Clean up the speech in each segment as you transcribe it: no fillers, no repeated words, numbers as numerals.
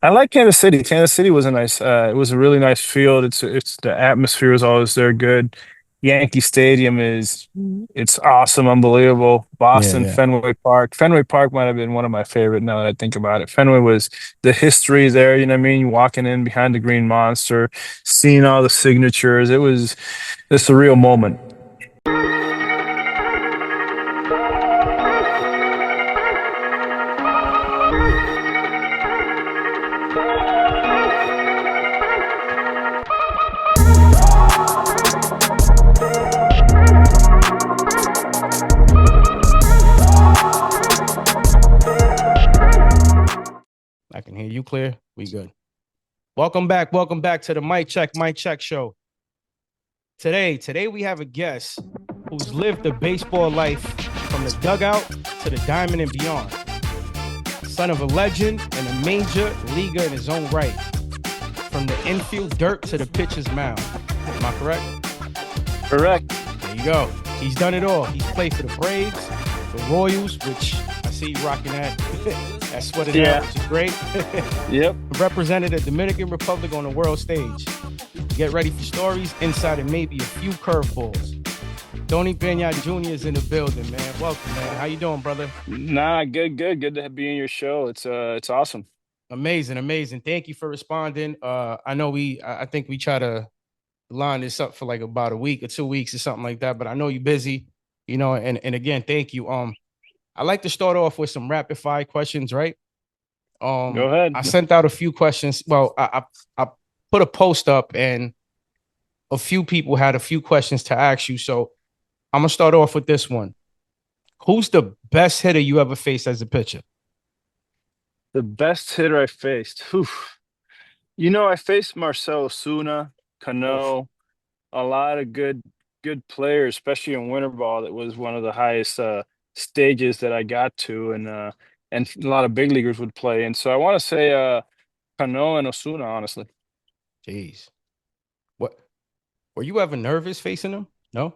I like Kansas City. Kansas City was a nice. It was a really nice field. It's the atmosphere is always there. Good. Yankee Stadium is it's awesome, unbelievable. Yeah, Boston yeah. Fenway Park. Fenway Park might have been one of my favorite now that I think about it. Fenway was the history there. You know what I mean? Walking in behind the Green Monster, seeing all the signatures. It's a real moment. I can hear you clear. We good. Welcome back to the Mic Check show. Today we have a guest who's lived the baseball life from the dugout to the diamond and beyond. Son of a legend and a major leaguer in his own right. From the infield dirt to the pitcher's mound. Am I correct? Correct. There you go. He's done it all. He's played for the Braves, the Royals, which I see you rocking that sweater now, Yeah. which is great. Yep. Represented the Dominican Republic on the world stage. Get ready for stories, insight, and maybe a few curveballs. Tony Peña Jr. is in the building, man. Welcome, man. How you doing, brother? Nah, good to be in your show. It's awesome. Amazing. Thank you for responding. I know I think we try to line this up for like about a week or 2 weeks or something like that, but I know you're busy, and again, thank you. I like to start off with some rapid fire questions, right? Go ahead. I sent out a few questions. Well, I put a post up and a few people had a few questions to ask you. So I'm gonna start off with this one. Who's the best hitter you ever faced as a pitcher? The best hitter I faced. Whew. I faced Marcell Osuna, Oof. Cano, a lot of good players, especially in winter ball. That was one of the highest stages that I got to, and a lot of big leaguers would play. And so I want to say Cano and Osuna, honestly. Jeez. What were you ever nervous facing them? No?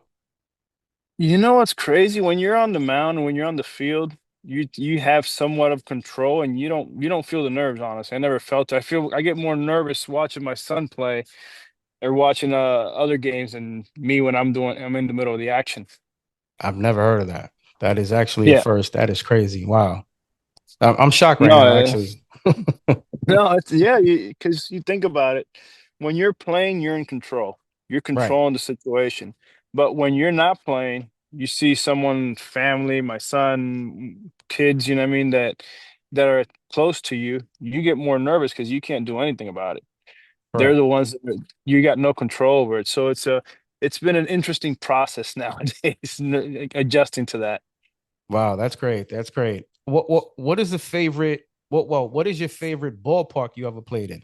You know what's crazy? When you're on the mound and when you're on the field, you have somewhat of control, and you don't feel the nerves. Honestly, I never felt it. I get more nervous watching my son play or watching other games and me when I'm in the middle of the action. I've never heard of that. That is actually a Yeah. first. That is crazy. Wow. I'm shocked right No, now, actually. no, it's yeah, because you think about it, when you're playing, you're in control. You're Right. controlling the situation. But when you're not playing, you see someone, family, my son, kids, you know what I mean, that are close to you, you get more nervous because you can't do anything about it. They're Correct. the ones that you got no control over it. So it's been an interesting process nowadays, adjusting to that. Wow, that's great. That's great. What is the favorite what is your favorite ballpark you ever played in?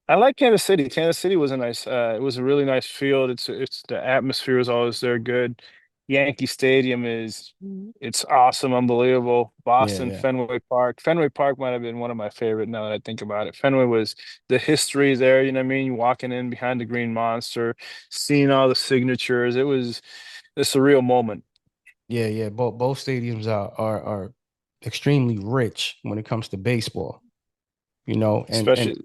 I like Kansas City. Kansas City was a nice. It was a really nice field. It's the atmosphere is always there. Good. Yankee Stadium is it's awesome, unbelievable. Yeah, Boston yeah. Fenway Park. Fenway Park might have been one of my favorite now that I think about it. Fenway was the history there. You know what I mean? Walking in behind the Green Monster, seeing all the signatures. It's a real moment. Yeah. Both stadiums are extremely rich when it comes to baseball, and Especially.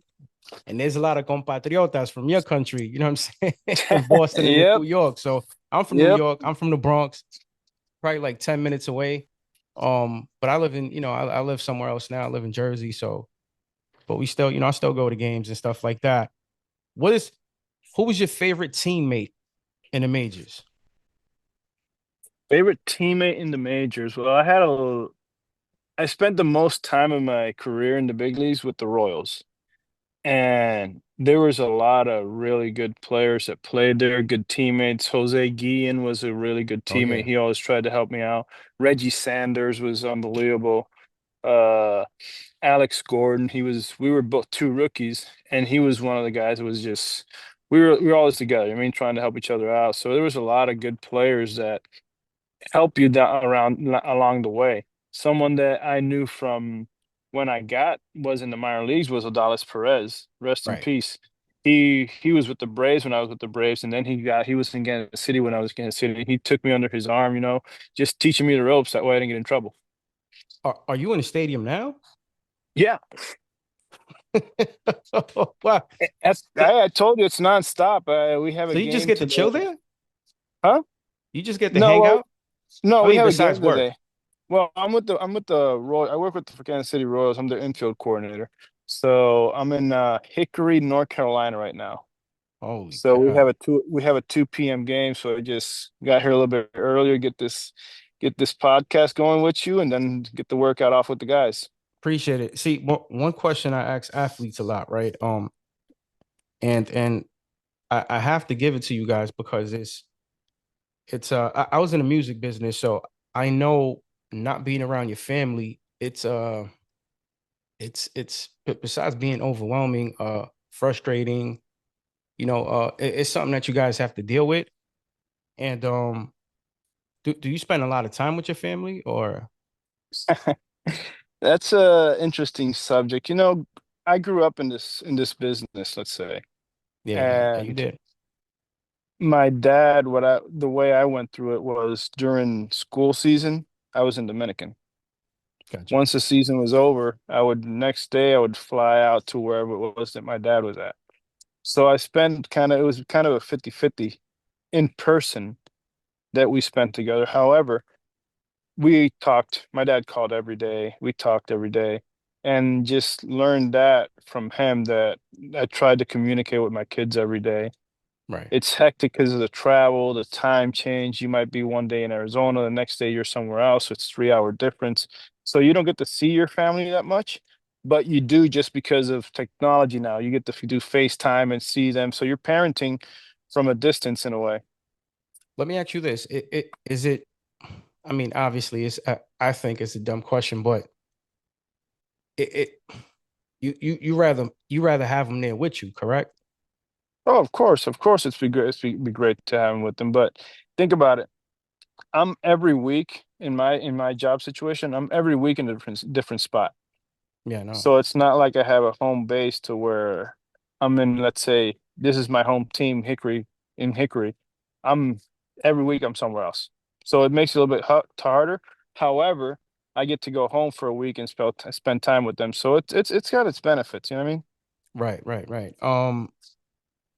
and there's a lot of compatriotas from your country, you know what I'm saying? In Boston and in Yep. New York. So I'm from New Yep. York. I'm from the Bronx, probably like 10 minutes away. But I live in, I live somewhere else now. I live in Jersey. So, but we still, I still go to games and stuff like that. What is Who was your favorite teammate in the majors? Favorite teammate in the majors. Well, I spent the most time of my career in the big leagues with the Royals. And there was a lot of really good players that played there, good teammates. Jose Guillen was a really good Oh teammate. yeah. He always tried to help me out. Reggie Sanders was unbelievable. Uh, Alex Gordon, we were both two rookies, and he was one of the guys that was just we were always together. I mean, trying to help each other out. So there was a lot of good players that help you down along the way. Someone that I knew from when I got was in the minor leagues was Odalis Perez. Rest in Right. peace. He was with the Braves when I was with the Braves, and then he was in Kansas City when I was in Kansas City. He took me under his arm, just teaching me the ropes. That way I didn't get in trouble. Are you in the stadium now? Yeah, Wow. So, I told you it's nonstop. We have a so you just game get to chill today. there? Huh? You just get to No, hang well, out? no, I we mean, have a besides game work. today. Well, I'm with the Roy. I work with the Kansas City Royals. I'm their infield coordinator. So I'm in Hickory, North Carolina right now. Holy So cow. we have a 2 p.m. game. So I just got here a little bit earlier, get this podcast going with you, and then get the workout off with the guys. Appreciate it. See, one question I ask athletes a lot, right? And I have to give it to you guys because I was in the music business, so I know not being around your family, it's besides being overwhelming, frustrating, it's something that you guys have to deal with. And do you spend a lot of time with your family or That's a interesting subject. I grew up in this business, let's say, yeah, you and did. my dad, the way I went through it was during school season, I was in Dominican. Gotcha. Once the season was over, next day I would fly out to wherever it was that my dad was at. So I spent it was kind of a 50-50 in person that we spent together. However, my dad called every day. We talked every day and just learned that from him that I tried to communicate with my kids every day. Right. It's hectic because of the travel, the time change. You might be one day in Arizona, the next day you're somewhere else. It's 3 hour difference. So you don't get to see your family that much, but you do just because of technology now. You get to do FaceTime and see them. So you're parenting from a distance in a way. Let me ask you this. Is it I mean, obviously I think it's a dumb question, but it you rather have them there with you, correct? Oh, of course, it'd be great to have them with them. But think about it. I'm every week in my job situation. I'm every week in a different spot. Yeah, no. So it's not like I have a home base to where I'm in, let's say, this is my home team, Hickory, in Hickory. I'm every week I'm somewhere else. So it makes it a little bit harder. However, I get to go home for a week and spend time with them. So it's got its benefits, you know what I mean? Right.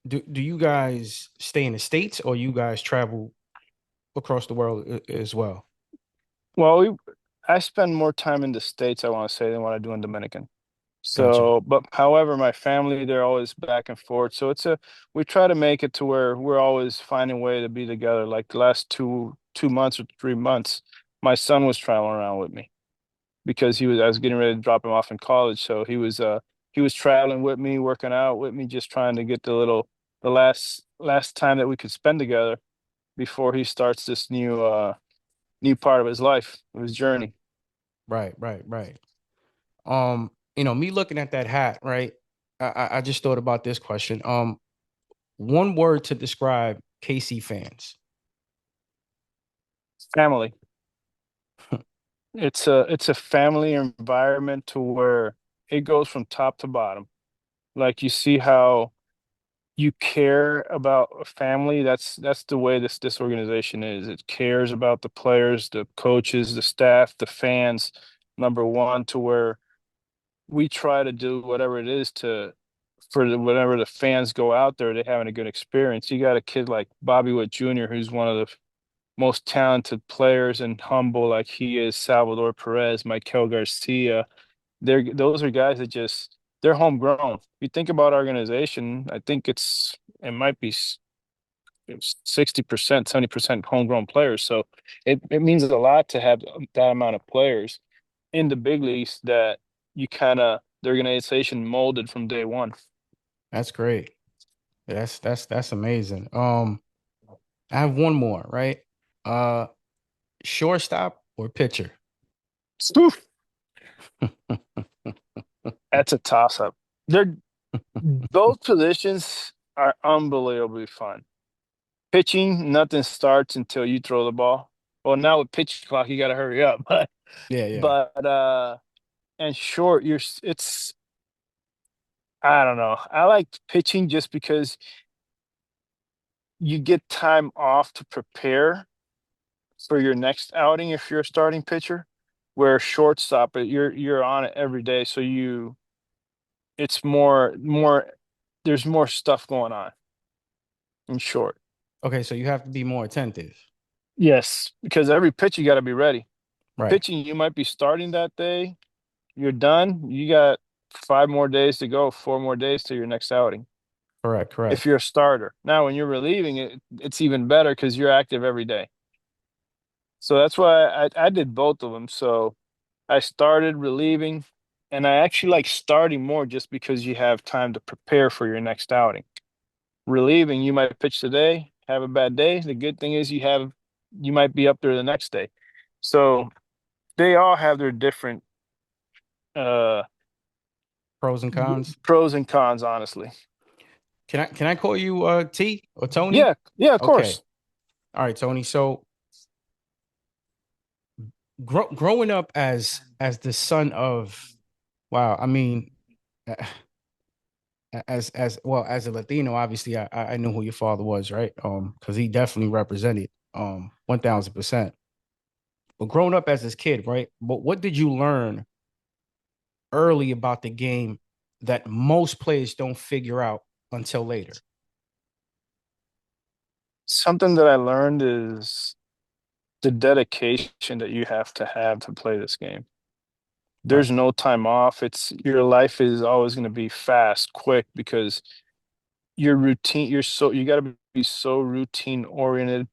Do you guys stay in the States or you guys travel across the world as well? Well, I spend more time in the States, I want to say, than what I do in Dominican. Gotcha. So, but however, my family, they're always back and forth. So we try to make it to where we're always finding a way to be together. Like the last two months or 3 months, my son was traveling around with me because I was getting ready to drop him off in college. So he was traveling with me, working out with me, just trying to get the last time that we could spend together before he starts this new part of his life, of his journey. Right. Me looking at that hat, right? I just thought about this question. One word to describe KC fans. Family. It's a family environment to where it goes from top to bottom. Like you see how you care about a family. That's the way this organization is. It cares about the players, the coaches, the staff, the fans, number one, to where we try to do whatever it is whenever the fans go out there, they're having a good experience. You got a kid like Bobby Witt Jr., who's one of the most talented players and humble like he is, Salvador Perez, Michael Garcia. Those are guys that they're homegrown. You think about our organization, I think it might be 60%, 70% homegrown players. So it means a lot to have that amount of players in the big leagues that the organization molded from day one. That's great. That's amazing. I have one more, right? Uh, shortstop or pitcher? Oof, that's a toss up. They're Both positions are unbelievably fun. Pitching, nothing starts until you throw the ball. Well, now with pitch clock, you got to hurry up. But Yeah. but and short, it's I don't know. I like pitching just because you get time off to prepare for your next outing if you're a starting pitcher. Where shortstop, you're on it every day, so it's more there's more stuff going on in short. Okay, so you have to be more attentive. Yes, because every pitch you got to be ready. Right. Pitching, you might be starting that day, you're done. You got 5 more days to go, 4 more days to your next outing. Correct. If Correct. you're a starter. Now, when you're relieving it, it's even better because you're active every day. So that's why I did both of them. So I started relieving, and I actually like starting more just because you have time to prepare for your next outing. Relieving, you might pitch today, have a bad day. The good thing is you might be up there the next day. So they all have their different uh Pros and cons. pros and cons, honestly. Can I call you T or Tony? Yeah, yeah, of Okay. course. All right, Tony. So growing up as the son of, wow, I mean, uh, as well as a Latino, obviously I knew who your father was, right? Because he definitely represented 1000%. But growing up as this kid, right? But what did you learn early about the game that most players don't figure out until later? Something that I learned is the dedication that you have to play this game. Right. There's no time off. It's your life is always going to be fast, quick because your routine, you got to be so routine oriented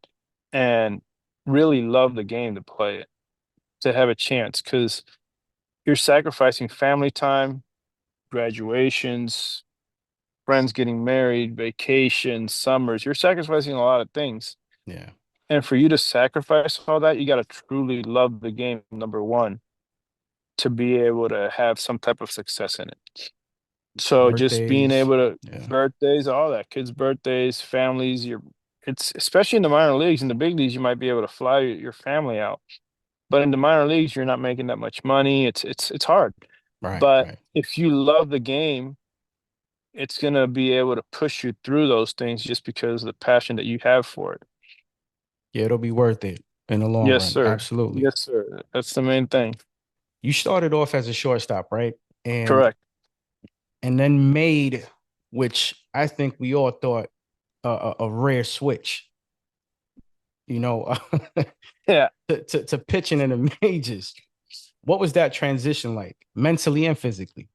and really love the game to play it, to have a chance because you're sacrificing family time, graduations, friends getting married, vacations, summers. You're sacrificing a lot of things. Yeah. And for you to sacrifice all that, you got to truly love the game, number one, to be able to have some type of success in it. So just being Birthdays. able to Yeah. birthdays, all that, kids' birthdays, families, it's especially in the minor leagues. In the big leagues, you might be able to fly your family out. But in the minor leagues, you're not making that much money. It's hard. Right. But Right. if you love the game, it's gonna be able to push you through those things just because of the passion that you have for it. Yeah, it'll be worth it in the long Yes, run. sir. Absolutely. Yes, sir. That's the main thing. You started off as a shortstop, right? And Correct. and then made, which I think we all thought a rare switch, you know, Yeah. to pitching in the majors. What was that transition like, mentally and physically?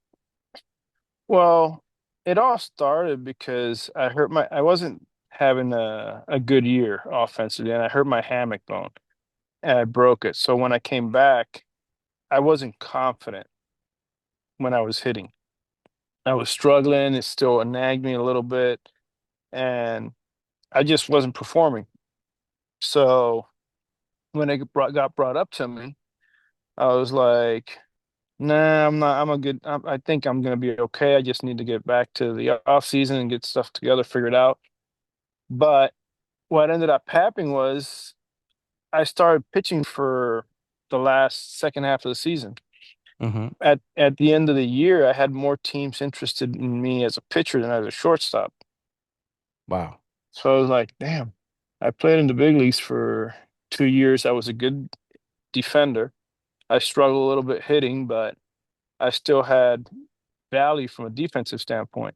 Well, it all started because I wasn't having a good year offensively, and I hurt my hammock bone and I broke it. So when I came back, I wasn't confident when I was hitting. I was struggling. It still nagged me a little bit, and I just wasn't performing. So when got brought up to me, I was like, "Nah, I'm not. I think I'm gonna be okay. I just need to get back to the off season and get stuff together, figured out." But what ended up happening was I started pitching for the last second half of the season. Mm-hmm. At the end of the year, I had more teams interested in me as a pitcher than as a shortstop. Wow. So I was like, damn, I played in the big leagues for 2 years. I was a good defender. I struggled a little bit hitting, but I still had value from a defensive standpoint.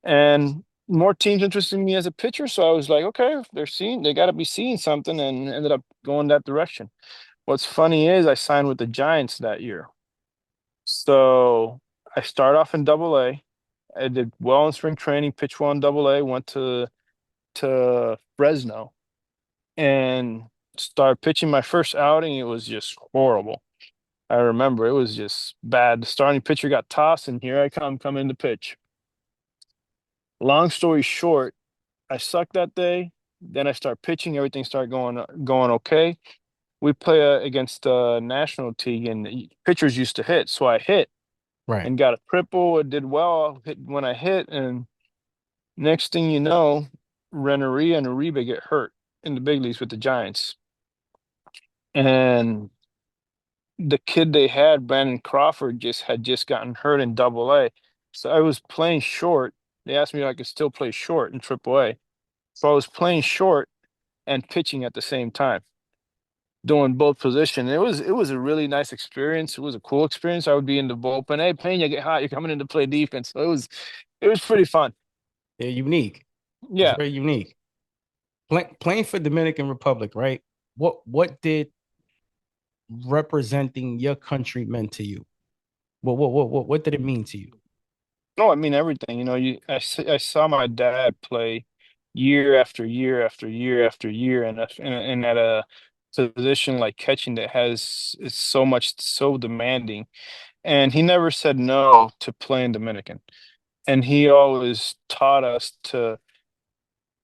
And more teams interested in me as a pitcher. So I was like, okay, if they got to be seeing something, and ended up going that direction. What's funny is I signed with the Giants that year. So I started off in double A. I did well in spring training, pitched well in double A, went to Fresno and started pitching my first outing. It was just horrible. I remember it was just bad. The starting pitcher got tossed, and here I come in to pitch. Long story short, I sucked that day. Then I start pitching. Everything started going okay. We play against the national team, and the pitchers used to hit, so I hit Right. and got a triple. It did well hit when I hit, and next thing you know, Renneria and Uribe get hurt in the big leagues with the Giants, and the kid they had, Brandon Crawford, just gotten hurt in Double A. So I was playing short. They asked me if I could still play short in Triple A. So I was playing short and pitching at the same time. doing both position. It was a really nice experience. It was a cool experience. I would be in the bullpen. Hey, Pena, get hot. You're coming in to play defense. So it was pretty fun. They're unique. It's Yeah. very unique. Playing for Dominican Republic, right? What did representing your country meant to you? What did it mean to you? No, I mean everything. I saw my dad play year after year after year after year, and at a position like catching that has it's so demanding, and he never said no to playing Dominican, and he always taught us to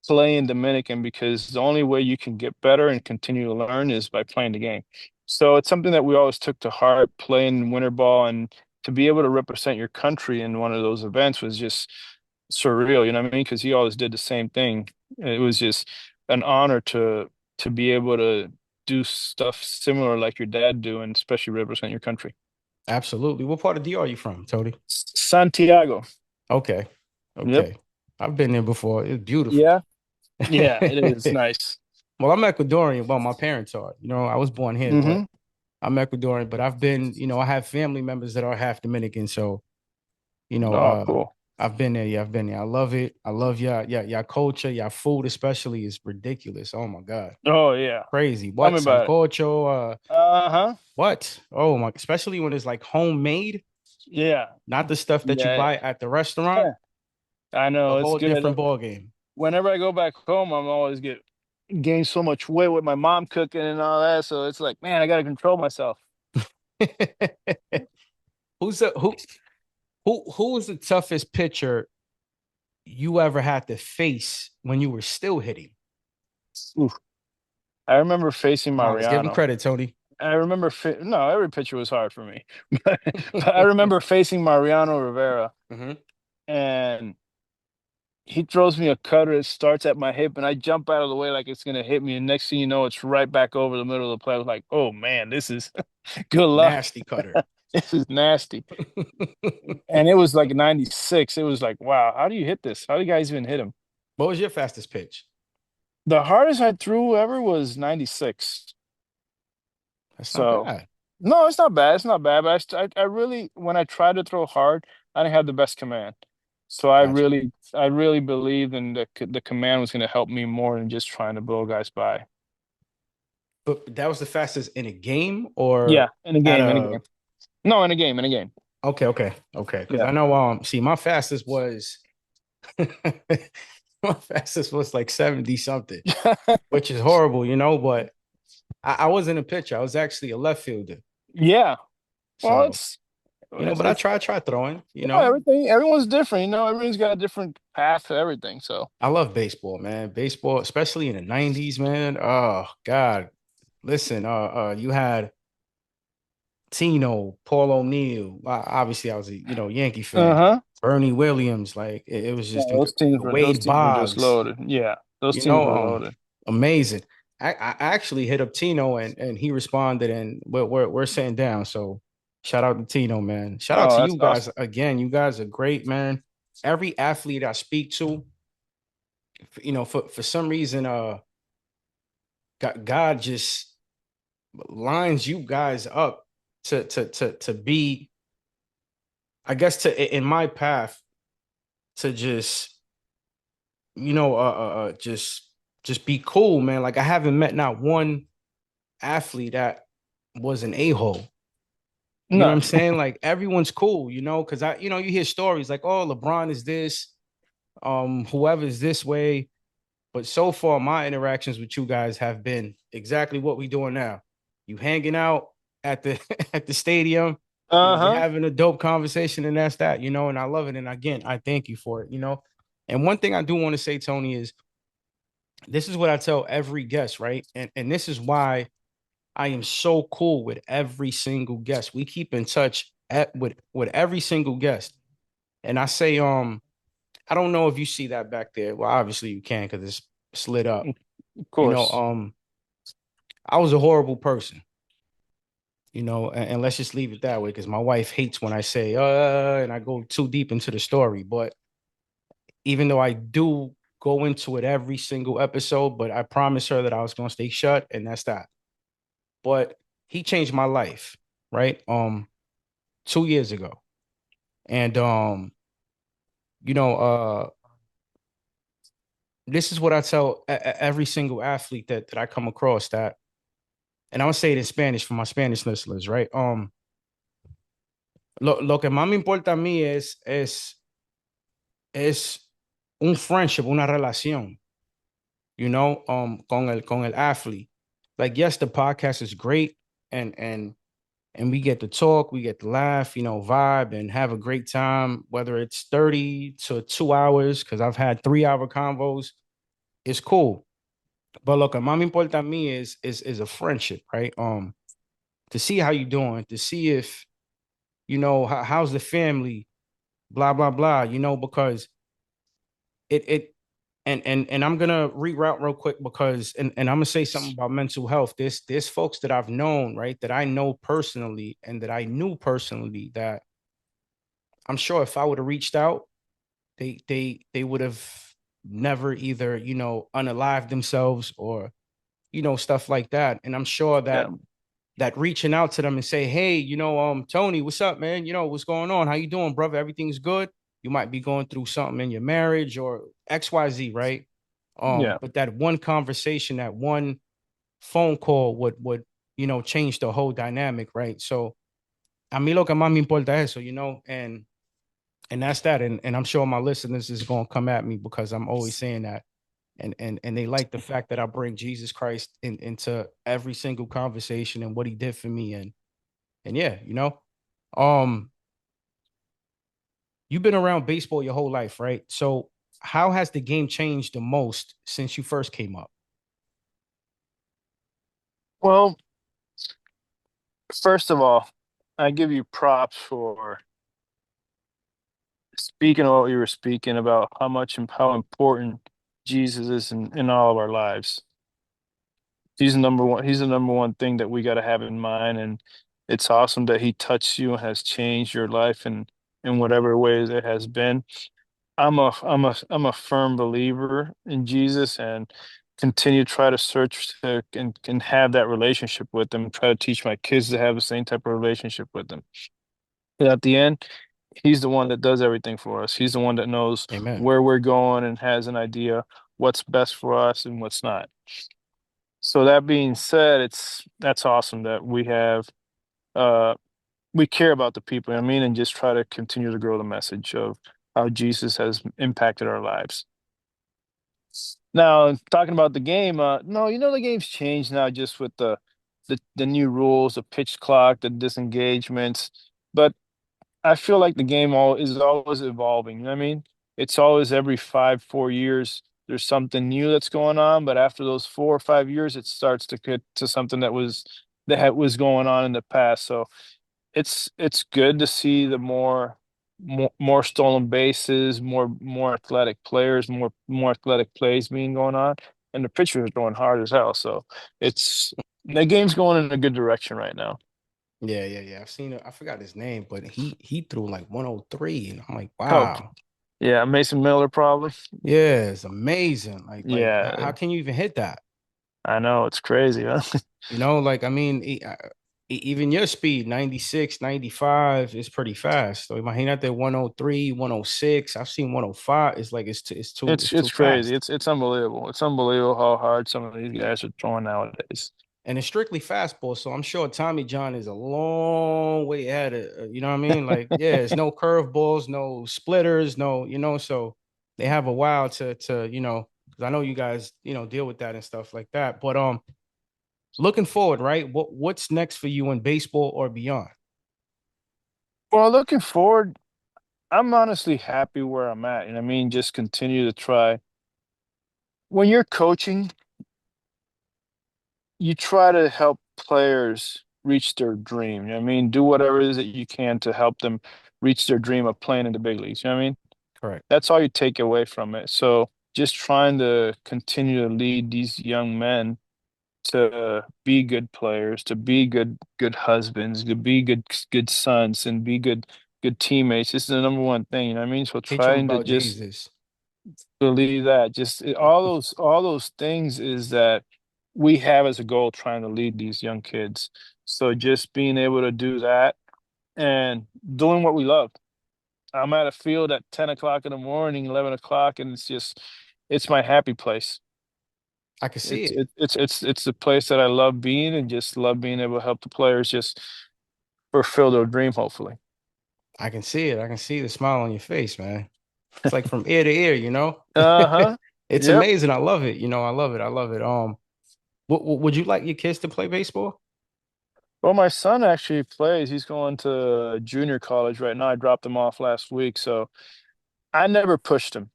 play in Dominican because the only way you can get better and continue to learn is by playing the game. So it's something that we always took to heart, playing winter ball, and to be able to represent your country in one of those events was just surreal, you know what I mean? Because he always did the same thing. It was just an honor to be able to do stuff similar like your dad do, and especially represent your country. Absolutely. What part of D are you from, Tony? Santiago. Okay. Yep. Okay. I've been there before. It's beautiful. Yeah. Yeah, it is nice. Well, I'm Ecuadorian. Well, my parents are. I was born here, but Hmm. I'm Ecuadorian. But I've been, I have family members that are half Dominican. So, you know, Oh, uh, cool. I've been there. Yeah, I've been there. I love it. I love y'all culture, y'all food, especially is ridiculous. Oh my God. Oh yeah. Crazy. Tell What? me about it. Sancocho, Uh-huh. what? Oh my, especially when it's like homemade, Yeah. not the stuff that you Yeah. buy at the restaurant. Yeah. I A know it's whole good. different ball game. Whenever I go back home, I'm always get gain so much weight with my mom cooking and all that. So it's like, man, I gotta control myself. Who's the who was the toughest pitcher you ever had to face when you were still hitting? Oof. I remember facing Come on, let's give him Mariano. credit, Tony. No, every pitcher was hard for me. But I remember facing Mariano Rivera, Mhm. and he throws me a cutter. It starts at my hip, and I jump out of the way like it's gonna hit me. And next thing you know, it's right back over the middle of the plate. I was like, oh man, this is good luck. Nasty cutter. This is nasty. What And it was like 96. It was like, wow, how do you hit this? How do you guys even hit him? was your fastest pitch? The hardest I threw ever was 96. That's not So, bad. no, it's not bad. It's not bad. But I really, when I tried to throw hard, I didn't have the best command. So Gotcha. I really believed in the command was going to help me more than just trying to blow guys by. But that was the fastest in a game or Yeah, in a at game, in a a game. No, in a game, in a game. okay. Because Yeah. I know see my fastest was my fastest was like 70 something, which is horrible, but I wasn't a pitcher. I was actually a left fielder. Yeah. Well, So, but I it's try throwing, everyone's different. Everyone's got a different path to everything. So, I love baseball, man. Baseball, especially in the 90s, man. Oh God. Listen, you had Tino, Paul O'Neill. Obviously, I was a Yankee fan. uh-huh. Bernie Williams, like it was Yeah, just those Wade teams were just Boggs, loaded. Yeah, those you teams know, were loaded. amazing. I actually hit up Tino and he responded and we're sitting down. So shout out to Tino, man. Shout out Oh, to that's you guys awesome. again. You guys are great, man. Every athlete I speak to, for some reason, God just lines you guys up to be, I guess, to in my path to just just be cool, man. Like I haven't met not one athlete that was an a-hole. You know what I'm None. saying? Like everyone's cool, because you hear stories like, oh, LeBron is this, whoever's this way. But so far, my interactions with you guys have been exactly what we're doing now. You hanging out at the at the stadium, we're Uh-huh. having a dope conversation, and that's that, and I love it. And again, I thank you for it. And one thing I do want to say, Tony, is this is what I tell every guest, right? And this is why I am so cool with every single guest. We keep in touch with every single guest. And I say, I don't know if you see that back there. Well, obviously you can because it's slid up. Of You know, course. I was a horrible person, and let's just leave it that way because my wife hates when I say and I go too deep into the story. But even though I do go into it every single episode, but I promised her that I was gonna stay shut, and that's that. but he changed my life, right? 2 years ago. And you know, this is what I tell every single athlete that I come across that, and I'm gonna say it in Spanish for my Spanish listeners, right? Lo que más me importa a mí es un friendship, una relación, con el athlete. Like, yes, the podcast is great, and we get to talk, we get to laugh, vibe and have a great time, whether it's 30 to 2 hours, because I've had 3 hour convos. It's cool. But look, más me importa a mí is a friendship, right? To see how you doing, to see if, how's the family, blah, blah, blah, because it and I'm gonna reroute real quick because and I'm gonna say something about mental health. There's folks that I've known, right, that I know personally and that I knew personally that I'm sure if I would have reached out, they would have never either, unalived themselves or, stuff like that. And I'm sure Yeah. that reaching out to them and say, hey, Tony, what's up, man? What's going on? How you doing, brother? Everything's good. You might be going through something in your marriage or XYZ, right? Yeah. But that one conversation, that one phone call would, change the whole dynamic, right? So a mí lo que más me importa eso, and that's that. And I'm sure my listeners is gonna come at me because I'm always saying that. And they like the fact that I bring Jesus Christ into every single conversation and what he did for me. And yeah, um, you've been around baseball your whole life, right? So how has the game changed the most since you first came up? Well, first of all, I give you props for speaking of what you were speaking about, how much and how important Jesus is in all of our lives. He's the number one. He's the number one thing that we got to have in mind, and it's awesome that he touched you and has changed your life in whatever ways it has been. I'm a firm believer in Jesus and continue to try to search to and have that relationship with him. Try to teach my kids to have the same type of relationship with him. But at the end, he's the one that does everything for us. He's the one that knows Amen. where we're going and has an idea what's best for us and what's not. So that being said, that's awesome that uh we care about the people, you know what I mean, and just try to continue to grow the message of how Jesus has impacted our lives. Now, talking about the game, no, the game's changed now just with the new rules, the pitch clock, the disengagements. But I feel like the game all is always evolving. You know what I mean? It's always every 4 years there's something new that's going on, but after those 4 or 5 years, it starts to get to something was going on in the past. So it's good to see the more stolen bases, more athletic players, more athletic plays being going on, and the pitchers are throwing hard as hell. So it's the game's going in a good direction right now. Yeah, yeah, yeah. I've seen it. I forgot his name, but he threw like 103, and I'm like, Oh, wow, yeah, Mason Miller probably. yeah, it's amazing. Like how Yeah, can you even hit that? I know it's crazy, huh? Like I mean, even your speed, 96, 95, is pretty fast. So imagínate 103, 106. I've seen 105. It's like It's it's too it's crazy. fast. It's unbelievable. It's unbelievable how hard some of these guys are throwing nowadays. And it's strictly fastball. So I'm sure Tommy John is a long way ahead of, you know what I mean? Like, yeah, it's no curveballs, no splitters, no, so they have a while to, because I know you guys, deal with that and stuff like that. But looking forward, right? What's next for you in baseball or beyond? Well, looking forward, I'm honestly happy where I'm at. You know what I mean? Just continue to try. When you're coaching, you try to help players reach their dream. You know what I mean? Do whatever it is that you can to help them reach their dream of playing in the big leagues. You know what I mean? Correct. That's all you take away from it. So just trying to continue to lead these young men to be good players, to be good husbands, to be good sons, and be good teammates. This is the number one thing, you know what I mean? So Teach them trying to about just Jesus. believe that, just all those things is that we have as a goal trying to lead these young kids. So just being able to do that and doing what we love. I'm at a field at 10 o'clock in the morning, 11 o'clock, and it's my happy place. I can see It's it. it, it's the place that I love being and just love being able to help the players just fulfill their dream, hopefully. I can see it. I can see the smile on your face, man. It's like from ear to ear, you know? Uh-huh. It's Yep. amazing. I love it. You know, I love it. I love it. Would you like your kids to play baseball? Well, my son actually plays. He's going to junior college right now. I dropped him off last week, so I never pushed him.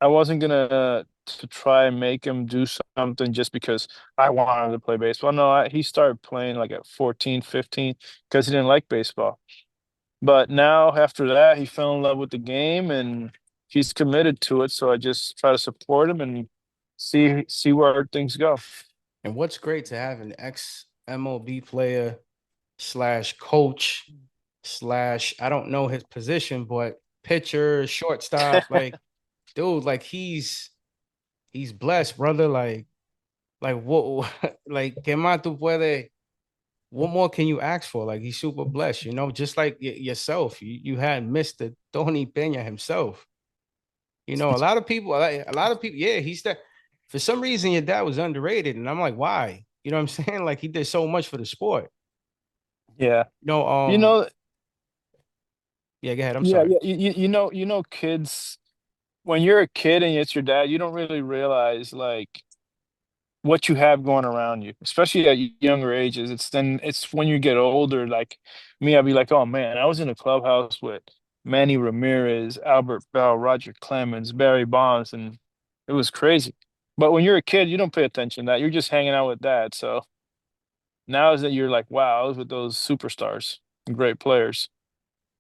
I wasn't gonna to try and make him do something just because I wanted him to play baseball. No, he started playing like at 14, 15 because he didn't like baseball. But now after that, he fell in love with the game and he's committed to it. So I just try to support him and see where things go. And what's great to have an ex MLB player slash coach slash I don't know his position, but pitcher, shortstop, like dude, like he's blessed, brother. Like what like que más tú puedes what more can you ask for? Like he's super blessed, you know, just like yourself. You had Mr. Tony Peña himself. You know, a lot of people, yeah, he's that. For some reason, your dad was underrated, and I'm like, why? You know what I'm saying? Like he did so much for the sport. Yeah. No, You know, yeah, go ahead. I'm yeah, sorry. yeah. You know, kids, when you're a kid and it's your dad, you don't really realize like what you have going around you, especially at younger ages. It's when you get older, like me, I'll be like, oh man, I was in a clubhouse with Manny Ramirez, Albert Bell, Roger Clemens, Barry Bonds, and it was crazy. But when you're a kid, you don't pay attention to that. You're just hanging out with dad. So now is that you're like, wow, I was with those superstars, great players.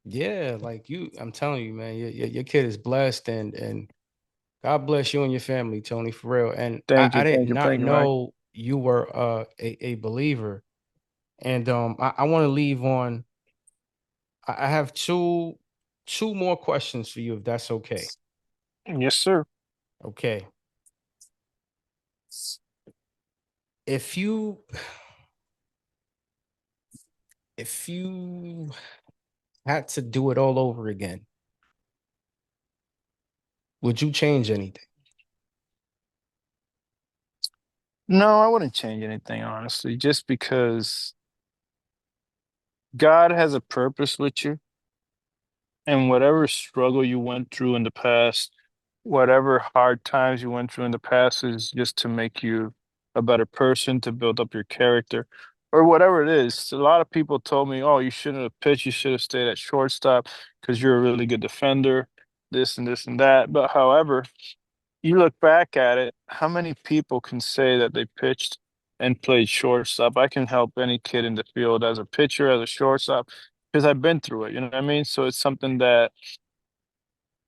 Yeah, like I'm telling you, man, your kid is blessed, and God bless you and your family, Tony, for real. And Thank I you, did thank you, not thank you, Mike. know you were a believer, and I want to leave on. I have two more questions for you, if that's okay. Yes, sir. Okay, if you if you had to do it all over again, would you change anything? No, I wouldn't change anything, honestly, just because God has a purpose with you. And whatever struggle you went through in the past, whatever hard times you went through in the past is just to make you a better person, to build up your character, or whatever it is. A lot of people told me, oh, you shouldn't have pitched, you should have stayed at shortstop because you're a really good defender, this and this and that. But however, you look back at it, how many people can say that they pitched and played shortstop? I can help any kid in the field as a pitcher, as a shortstop, because I've been through it. You know what I mean? So it's something that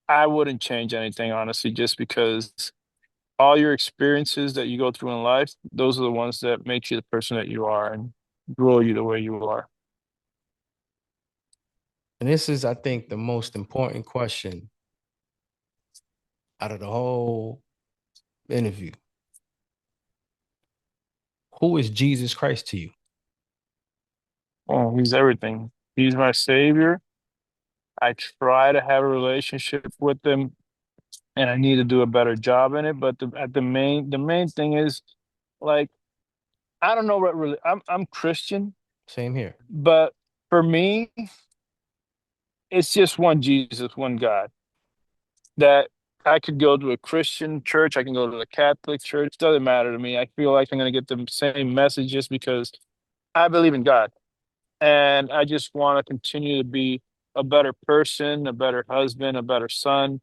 I wouldn't change anything, honestly, just because all your experiences that you go through in life, those are the ones that make you the person that you are and grow you the way you are. And this is, I think, the most important question out of the whole interview. Who is Jesus Christ to you? Oh, he's everything. He's my savior. I try to have a relationship with him and I need to do a better job in it. But the main thing is like I don't know what really I'm Christian, Same here. but for me, it's just one Jesus, one God. That I could go to a Christian church, I can go to a Catholic church, doesn't matter to me. I feel like I'm gonna get the same message just because I believe in God. And I just want to continue to be a better person, a better husband, a better son,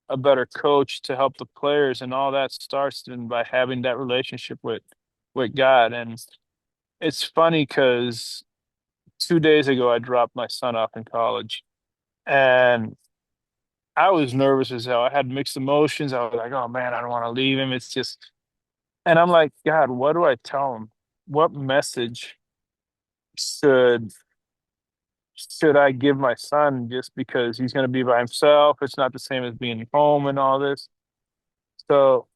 a better coach to help the players. And all that starts then by having that relationship with God. And it's funny because 2 days ago I dropped my son off in college and I was nervous as hell. I had mixed emotions. I was like, oh man, I don't want to leave him. It's just and I'm like, God, what do I tell him? What message should should I give my son just because he's going to be by himself? It's not the same as being home and all this. So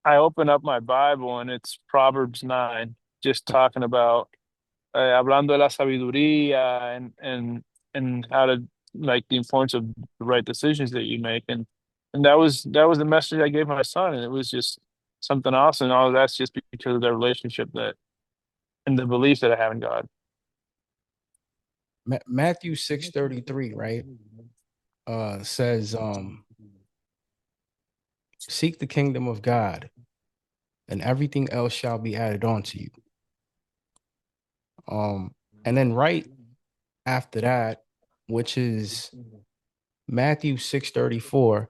I open up my Bible and it's Proverbs 9, just talking about hablando de la sabiduría and how to like the importance of the right decisions that you make and that was the message I gave my son and it was just something awesome. And all of that's just because of the relationship that and the belief that I have in God. Matthew 6:33, right? Says, seek the kingdom of God, and everything else shall be added on to you. And then right after that, which is Matthew 6:34,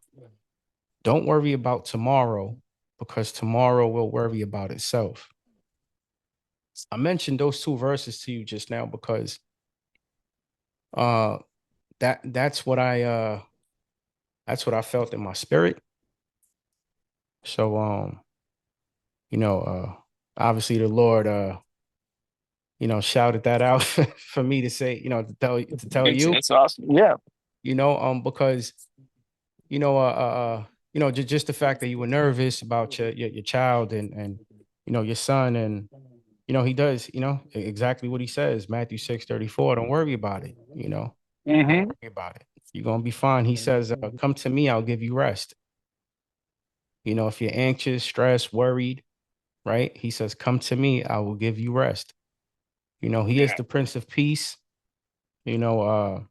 don't worry about tomorrow, because tomorrow will worry about itself. I mentioned those two verses to you just now because uh that's what I felt in my spirit. So you know, obviously the Lord shouted that out for me to say, to tell It's you, it's awesome. Yeah. because just the fact that you were nervous about your child and your son, and he does, exactly what he says, Matthew 6:34. Don't worry about it, Hmm. worry about it. You're gonna be fine. He says, come to me, I'll give you rest. If you're anxious, stressed, worried, right? He says, come to me, I will give you rest. He is Yeah. the Prince of Peace, you know,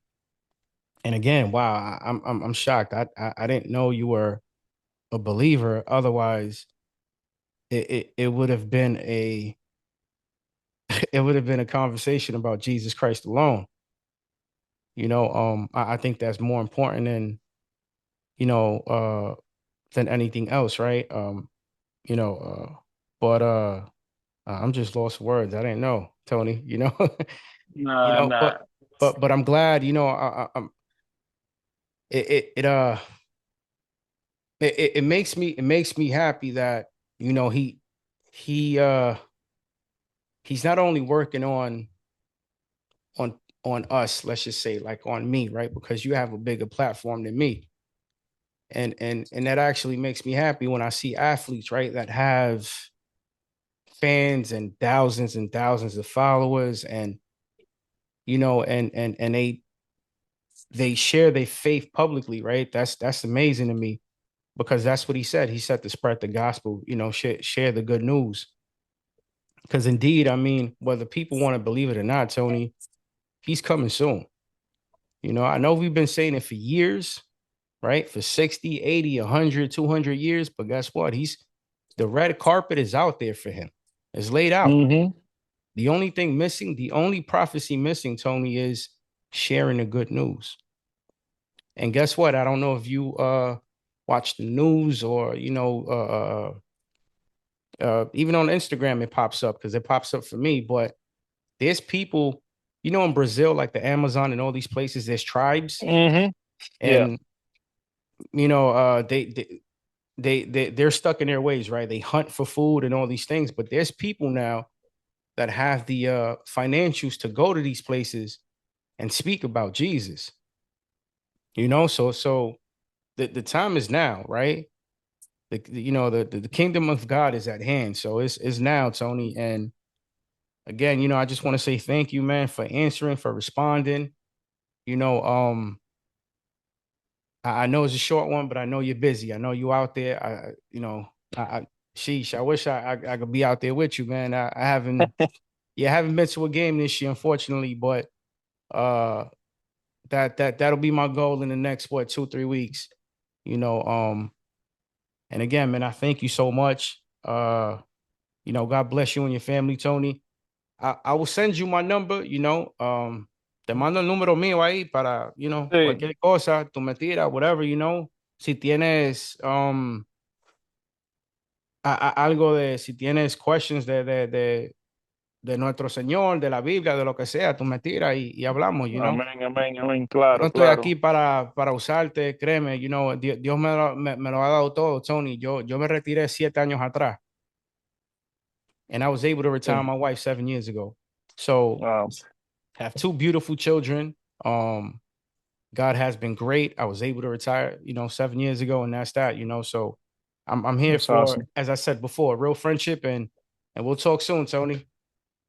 and again, wow, I'm shocked. I didn't know you were a believer. Otherwise, it would have been a it would have been a conversation about Jesus Christ alone. I think that's more important you know, uh, than anything else, right? You know, but I'm just lost for words. I didn't know, Tony. Nah, But nah. I'm glad. It it it uh it makes me happy that he he's not only working on on us, let's just say, like on me, right? Because you have a bigger platform than me, and that actually makes me happy when I see athletes, right, that have fans and thousands of followers, and and they share their faith publicly, right? That's amazing to me, because that's what he said. He said to spread the gospel, share the good news. Because indeed, I mean, whether people want to believe it or not, Tony, he's coming soon. I know we've been saying it for years, right? For 60, 80, 100, 200 years. But guess what? The red carpet is out there for him. It's laid out. Hmm. The only thing missing, the only prophecy missing, Tony, is sharing the good news. And guess what? I don't know if you watch the news, or even on Instagram it pops up, because it pops up for me. But there's people, in Brazil, like the Amazon and all these places, there's tribes, Hmm. Yeah. and they're stuck in their ways, right? They hunt for food and all these things, but there's people now that have the financials to go to these places and speak about Jesus. So the time is now, right? The kingdom of God is at hand. So it's now, Tony. And again, I just want to say thank you, man, for answering, for responding. You know, I know it's a short one, but I know you're busy. I know you out there. Sheesh, I wish I could be out there with you, man. I haven't, yeah, I haven't been to a game this year, unfortunately, but uh, that'll be my goal in the next, what, 2-3 weeks. You know, um, and again, man, I thank you so much. God bless you and your family, Tony. I will send you my number. Te mando el número mío ahí para, Sí. cualquier cosa, tu mentira, whatever, si tienes algo si tienes questions de nuestro Señor, de la Biblia, de lo que sea, tu mentira, y hablamos, Amén, amén, amén. Yo no Claro, estoy aquí claro. para usarte, créeme, Dios me lo ha dado todo, Tony. Yo me retiré 7 años atrás, and I was able to retire Sí. my wife 7 years ago. So Wow. I have two beautiful children. God has been great. I was able to retire, 7 years ago, and that's that. So I'm here That's for, awesome. as I said before, real friendship, and we'll talk soon, Tony.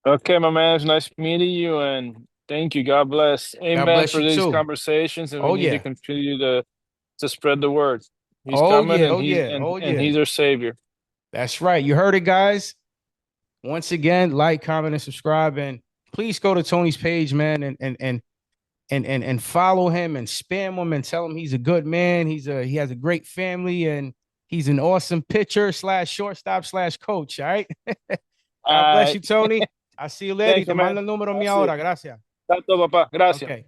Okay, my man. It's nice meeting you, and thank you. God bless. God Amen bless for you these too. conversations, and we Oh need to yeah. continue to spread the word. He's Oh coming, yeah. and Oh yeah. Oh yeah. he's our savior. That's right. You heard it, guys. Once again, like, comment, and subscribe, and please go to Tony's page, man, and follow him and spam him and tell him he's a good man. He has a great family and he's an awesome pitcher slash shortstop slash coach. All right. God bless Uh, you, Tony. I'll see you later. thanks, Te my man. mando el número mío That's it. ahora. Gracias. Tato, papá. Gracias. Okay.